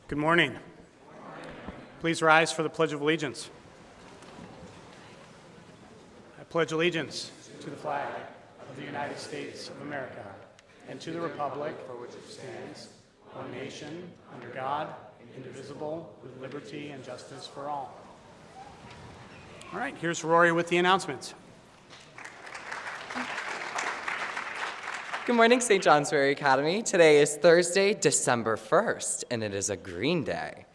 Good morning. Please rise for the Pledge of Allegiance. I pledge allegiance to the flag of the United States of America and to the republic for which it stands, one nation, under God, indivisible, with liberty and justice for all. All right, here's Rory with the announcements. Good morning, St. Johnsbury Academy. Today is Thursday, December 1st, and it is a green day.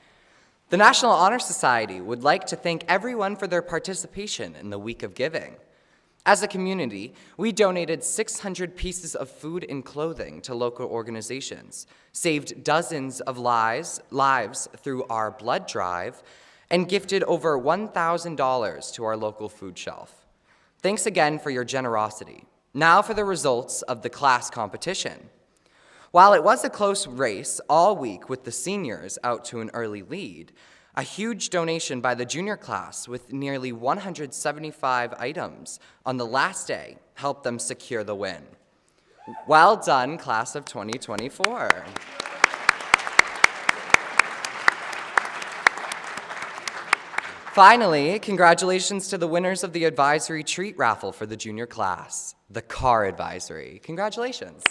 The National Honor Society would like to thank everyone for their participation in the Week of Giving. As a community, we donated 600 pieces of food and clothing to local organizations, saved dozens of lives through our blood drive, and gifted over $1,000 to our local food shelf. Thanks again for your generosity. Now for the results of the class competition. While it was a close race all week with the seniors out to an early lead, a huge donation by the junior class with nearly 175 items on the last day helped them secure the win. Well done, class of 2024. Finally, congratulations to the winners of the advisory treat raffle for the junior class, the car advisory. Congratulations.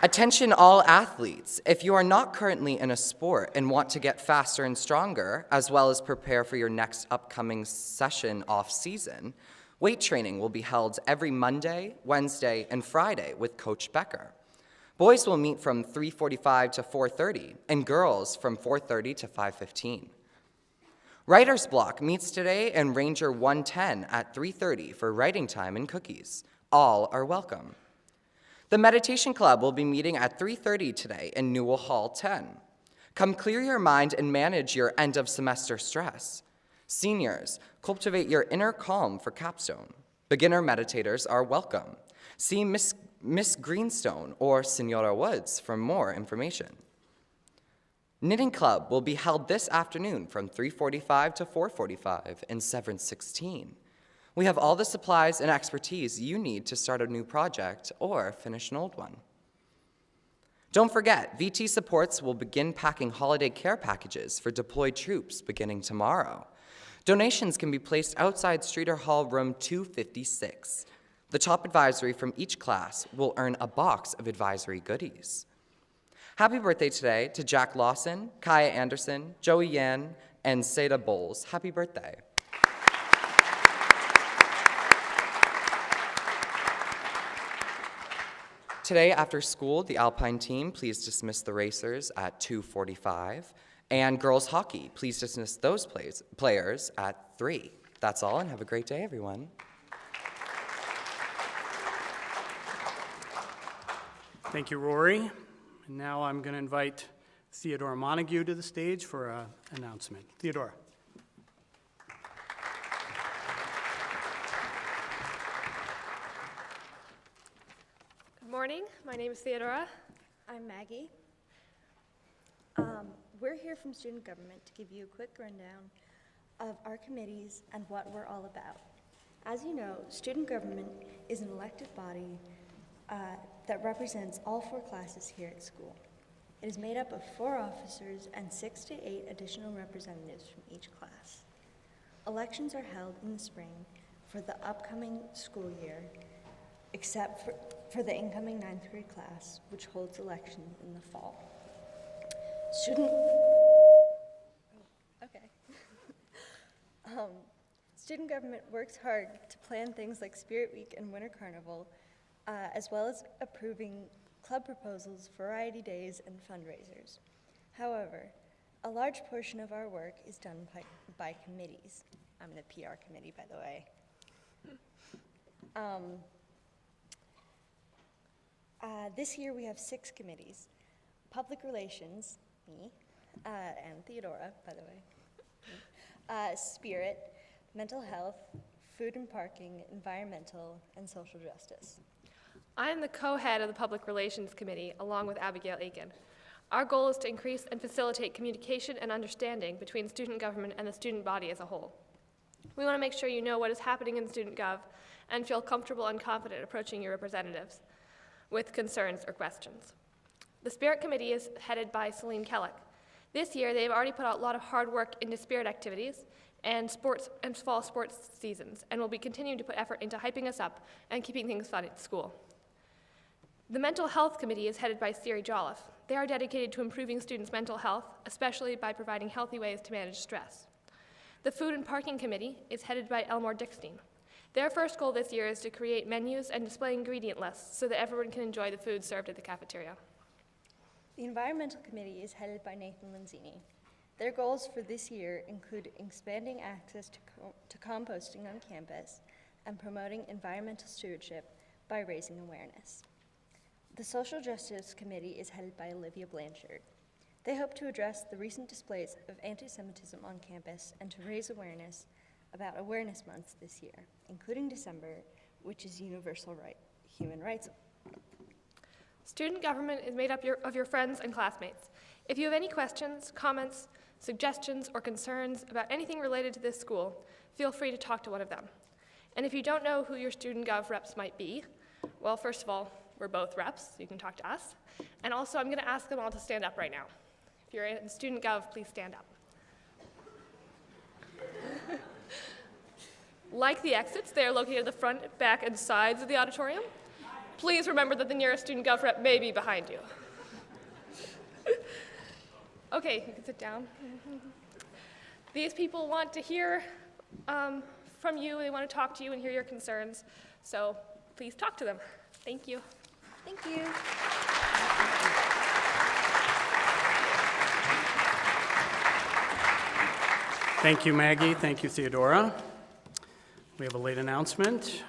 Attention all athletes, if you are not currently in a sport and want to get faster and stronger, as well as prepare for your next upcoming session off-season, weight training will be held every Monday, Wednesday, and Friday with Coach Becker. Boys will meet from 3:45 to 4:30, and girls from 4:30 to 5:15. Writer's Block meets today in Ranger 110 at 3:30 for writing time and cookies. All are welcome. The Meditation Club will be meeting at 3:30 today in Newell Hall 10. Come clear your mind and manage your end-of-semester stress. Seniors, cultivate your inner calm for capstone. Beginner meditators are welcome. See Miss Greenstone or Senora Woods for more information. Knitting Club will be held this afternoon from 3:45 to 4:45 in Severance 16. We have all the supplies and expertise you need to start a new project or finish an old one. Don't forget, VT Supports will begin packing holiday care packages for deployed troops beginning tomorrow. Donations can be placed outside Streeter Hall room 256. The top advisory from each class will earn a box of advisory goodies. Happy birthday today to Jack Lawson, Kaya Anderson, Joey Yan, and Seda Bowles. Happy birthday. Today after school, the Alpine team, please dismiss the racers at 2:45. And girls hockey, please dismiss those players at 3. That's all, and have a great day, everyone. Thank you, Rory. And now I'm going to invite Theodora Montague to the stage for an announcement. Theodora. Good morning. My name is Theodora. I'm Maggie. We're here from Student Government to give you a quick rundown of our committees and what we're all about. As you know, Student Government is an elected body that represents all 4 classes here at school. It is made up of 4 officers and 6 to 8 additional representatives from each class. Elections are held in the spring for the upcoming school year, except for the incoming 9th grade class, which holds elections in the fall. Student Government works hard to plan things like Spirit Week and Winter Carnival, as well as approving club proposals, variety days, and fundraisers. However, a large portion of our work is done by committees. I'm in the PR committee, by the way. This year we have 6 committees. Public Relations, me, and Theodora, by the way. Spirit, Mental Health, Food and Parking, Environmental, and Social Justice. I am the co-head of the Public Relations Committee, along with Abigail Aiken. Our goal is to increase and facilitate communication and understanding between student government and the student body as a whole. We want to make sure you know what is happening in student gov and feel comfortable and confident approaching your representatives. with concerns or questions. The Spirit Committee is headed by Celine Kellick. This year, they've already put out a lot of hard work into Spirit activities and fall sports seasons, and will be continuing to put effort into hyping us up and keeping things fun at school. The Mental Health Committee is headed by Siri Jolliffe. They are dedicated to improving students' mental health, especially by providing healthy ways to manage stress. The Food and Parking Committee is headed by Elmore Dickstein. Their first goal this year is to create menus and display ingredient lists so that everyone can enjoy the food served at the cafeteria. The Environmental Committee is headed by Nathan Lanzini. Their goals for this year include expanding access to composting on campus and promoting environmental stewardship by raising awareness. The Social Justice Committee is headed by Olivia Blanchard. They hope to address the recent displays of anti-Semitism on campus and to raise awareness about Awareness Month this year, including December, which is Universal Human Rights. Student government is made up of your friends and classmates. If you have any questions, comments, suggestions, or concerns about anything related to this school, feel free to talk to one of them. And if you don't know who your student gov reps might be, well, first of all, we're both reps, so you can talk to us. And also, I'm going to ask them all to stand up right now. If you're in student gov, please stand up. Like the exits, they are located at the front, back, and sides of the auditorium. Please remember that the nearest student gov rep may be behind you. Okay, you can sit down. These people want to hear from you. They want to talk to you and hear your concerns. So please talk to them. Thank you. Thank you. Thank you, Maggie. Thank you, Theodora. We have a late announcement.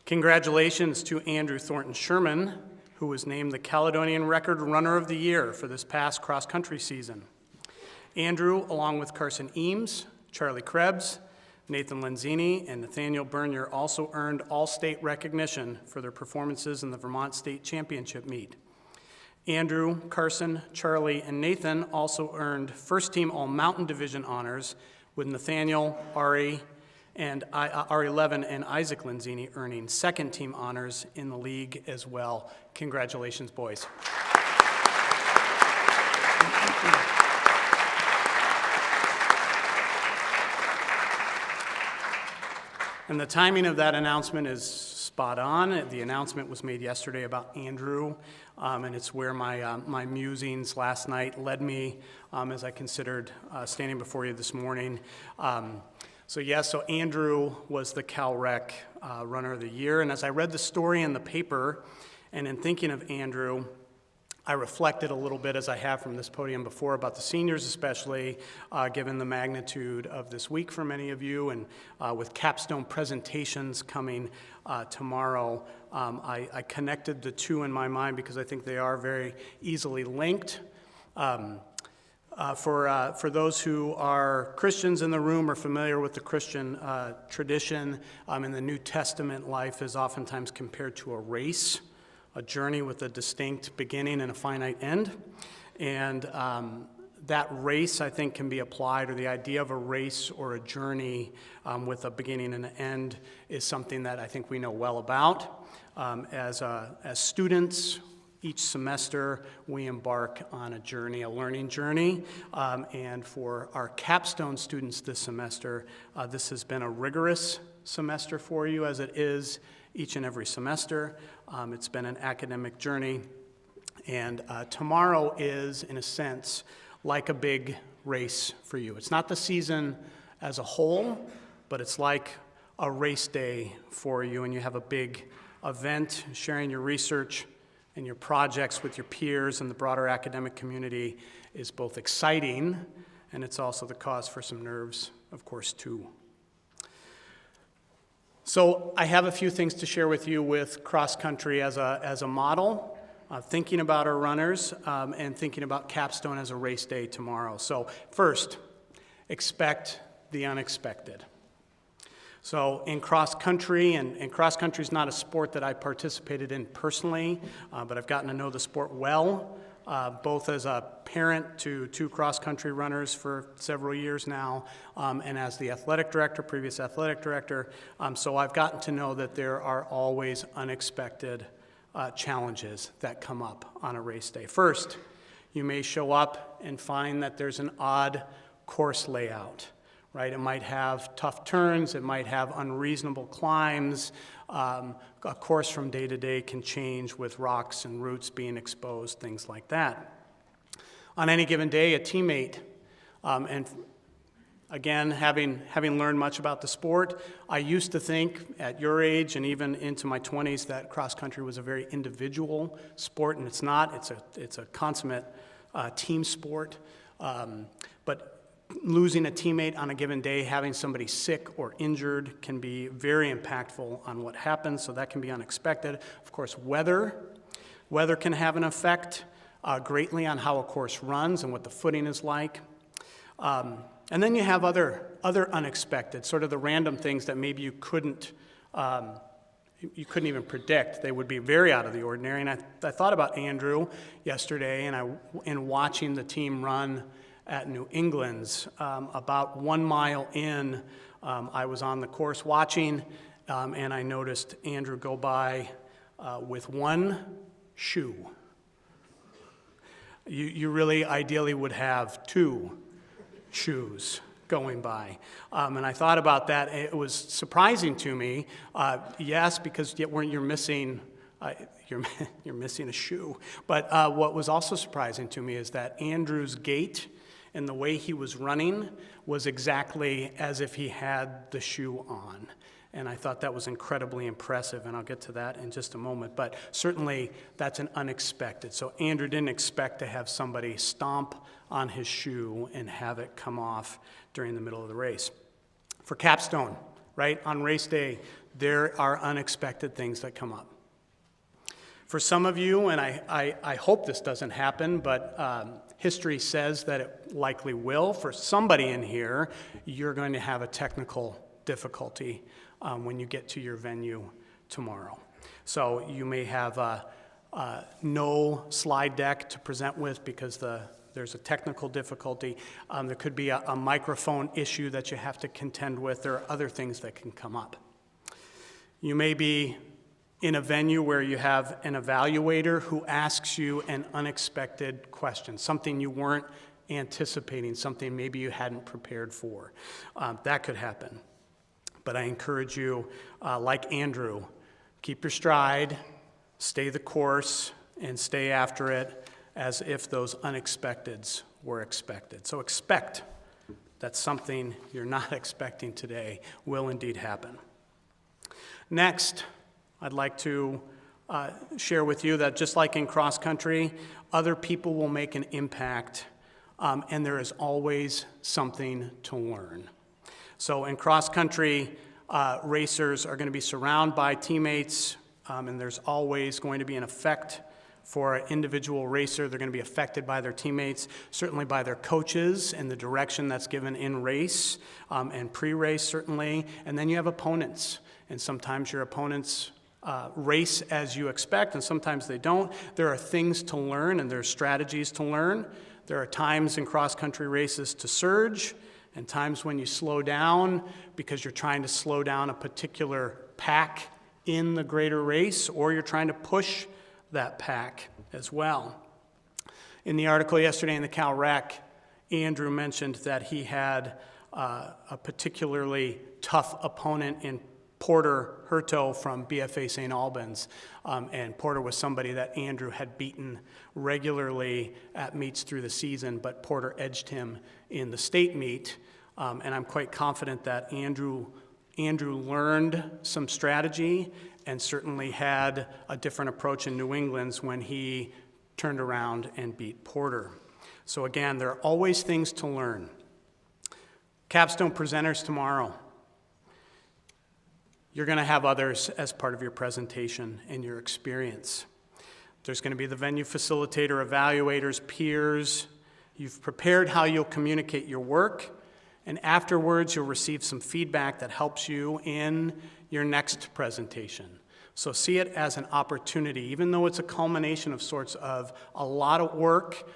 Congratulations to Andrew Thornton Sherman, who was named the Caledonian Record Runner of the Year for this past cross-country season. Andrew, along with Carson Eames, Charlie Krebs, Nathan Lanzini, and Nathaniel Bernier, also earned all-state recognition for their performances in the Vermont State Championship meet. Andrew, Carson, Charlie, and Nathan also earned first-team All-Mountain Division honors, with Nathaniel, Ari, and R11 and Isaac Lanzini earning second-team honors in the league as well. Congratulations, boys. And the timing of that announcement is spot on. The announcement was made yesterday about Andrew, and it's where my musings last night led me as I considered standing before you this morning. So Andrew was the Cal Rec Runner of the Year, and as I read the story in the paper, and in thinking of Andrew, I reflected a little bit, as I have from this podium before, about the seniors especially, given the magnitude of this week for many of you, and with capstone presentations coming tomorrow, I connected the two in my mind because I think they are very easily linked. For those who are Christians in the room or familiar with the Christian tradition, in the New Testament, life is oftentimes compared to a race, a journey with a distinct beginning and a finite end. And that race, I think, can be applied, or the idea of a race or a journey with a beginning and an end is something that I think we know well about. As students, each semester, we embark on a journey, a learning journey. And for our capstone students this semester, this has been a rigorous semester for you, as it is each and every semester. It's been an academic journey. And tomorrow is, in a sense, like a big race for you. It's not the season as a whole, but it's like a race day for you, and you have a big event sharing your research and your projects with your peers and the broader academic community is both exciting, and it's also the cause for some nerves, of course, too. So I have a few things to share with you with cross-country as a model, thinking about our runners and thinking about capstone as a race day tomorrow. So first, expect the unexpected. So in cross-country, and cross-country is not a sport that I participated in personally, but I've gotten to know the sport well both as a parent to 2 cross-country runners for several years now, and as the athletic director, previous athletic director. So I've gotten to know that there are always unexpected challenges that come up on a race day. First, you may show up and find that there's an odd course layout, right? It might have tough turns, it might have unreasonable climbs. A course from day to day can change with rocks and roots being exposed, things like that. On any given day, a teammate, and again, having learned much about the sport, I used to think at your age and even into my 20s that cross country was a very individual sport, and it's not. It's a consummate team sport. But losing a teammate on a given day, having somebody sick or injured can be very impactful on what happens, so that can be unexpected. Of course, weather can have an effect greatly on how a course runs and what the footing is like. And then you have other unexpected, sort of the random things that maybe you couldn't even predict. They would be very out of the ordinary. And I thought about Andrew yesterday, and watching the team run at New England's. About 1 mile in, I was on the course watching, and I noticed Andrew go by with one shoe. You really ideally would have 2 shoes going by. And I thought about that. It was surprising to me. Yes, because you're missing you're missing a shoe. But what was also surprising to me is that Andrew's gait and the way he was running was exactly as if he had the shoe on. And I thought that was incredibly impressive, and I'll get to that in just a moment. But certainly, that's an unexpected. So Andrew didn't expect to have somebody stomp on his shoe and have it come off during the middle of the race. For capstone, right, on race day, there are unexpected things that come up. For some of you, and I hope this doesn't happen, but history says that it likely will. For somebody in here, you're going to have a technical difficulty when you get to your venue tomorrow. So you may have no slide deck to present with because there's a technical difficulty. There could be a microphone issue that you have to contend with. There are other things that can come up. You may be in a venue where you have an evaluator who asks you an unexpected question, something you weren't anticipating, something maybe you hadn't prepared for. That could happen. But I encourage you, like Andrew, keep your stride, stay the course, and stay after it as if those unexpecteds were expected. So expect that something you're not expecting today will indeed happen. Next, I'd like to share with you that just like in cross country, other people will make an impact, and there is always something to learn. So in cross country, racers are going to be surrounded by teammates, and there's always going to be an effect for an individual racer. They're going to be affected by their teammates, certainly by their coaches and the direction that's given in race and pre-race, certainly. And then you have opponents, and sometimes your opponents race as you expect, and sometimes they don't. There are things to learn, and there are strategies to learn. There are times in cross-country races to surge, and times when you slow down because you're trying to slow down a particular pack in the greater race, or you're trying to push that pack as well. In the article yesterday in the Cal Rec, Andrew mentioned that he had a particularly tough opponent in Porter Hurto from BFA St. Albans, and Porter was somebody that Andrew had beaten regularly at meets through the season, but Porter edged him in the state meet, and I'm quite confident that Andrew learned some strategy and certainly had a different approach in New England's when he turned around and beat Porter. So again, there are always things to learn. Capstone presenters tomorrow. You're going to have others as part of your presentation and your experience. There's going to be the venue facilitator, evaluators, peers. You've prepared how you'll communicate your work, and afterwards you'll receive some feedback that helps you in your next presentation. So see it as an opportunity, even though it's a culmination of sorts of a lot of work.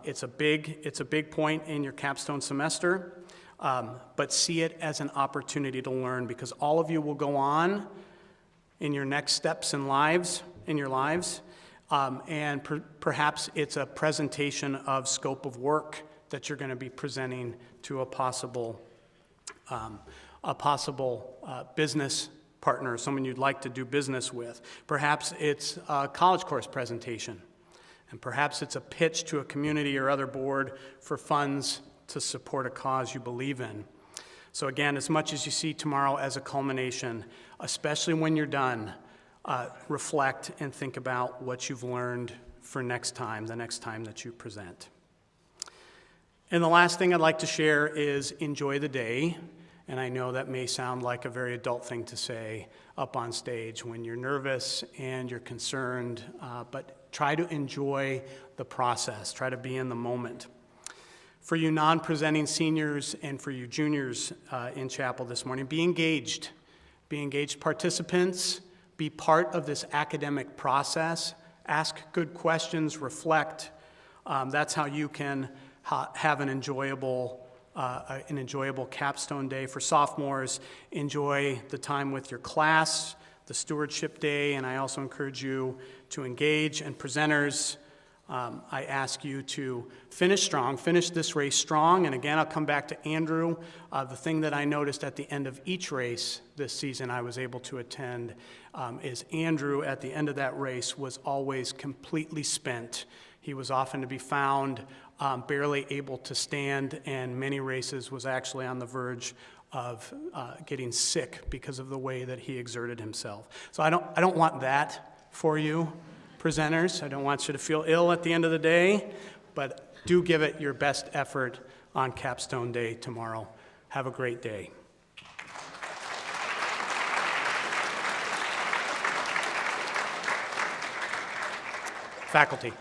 It's a big point in your capstone semester, but see it as an opportunity to learn, because all of you will go on in your next steps in your lives, and perhaps it's a presentation of scope of work that you're going to be presenting to a possible business partner, someone you'd like to do business with. Perhaps it's a college course presentation, and perhaps it's a pitch to a community or other board for funds to support a cause you believe in. So again, as much as you see tomorrow as a culmination, especially when you're done, reflect and think about what you've learned for the next time that you present. And the last thing I'd like to share is enjoy the day. And I know that may sound like a very adult thing to say up on stage when you're nervous and you're concerned, but try to enjoy the process. Try to be in the moment. For you non-presenting seniors and for you juniors in chapel this morning, be engaged. Be engaged participants. Be part of this academic process. Ask good questions. Reflect. That's how you can have an enjoyable capstone day. For sophomores, enjoy the time with your class, the stewardship day, and I also encourage you to engage. And presenters, I ask you to finish this race strong. And again, I'll come back to Andrew. The thing that I noticed at the end of each race this season I was able to attend is Andrew, at the end of that race, was always completely spent. He was often to be found barely able to stand, and many races was actually on the verge of getting sick because of the way that he exerted himself. So I don't want that for you, presenters. I don't want you to feel ill at the end of the day, but do give it your best effort on Capstone Day tomorrow. Have a great day. Faculty.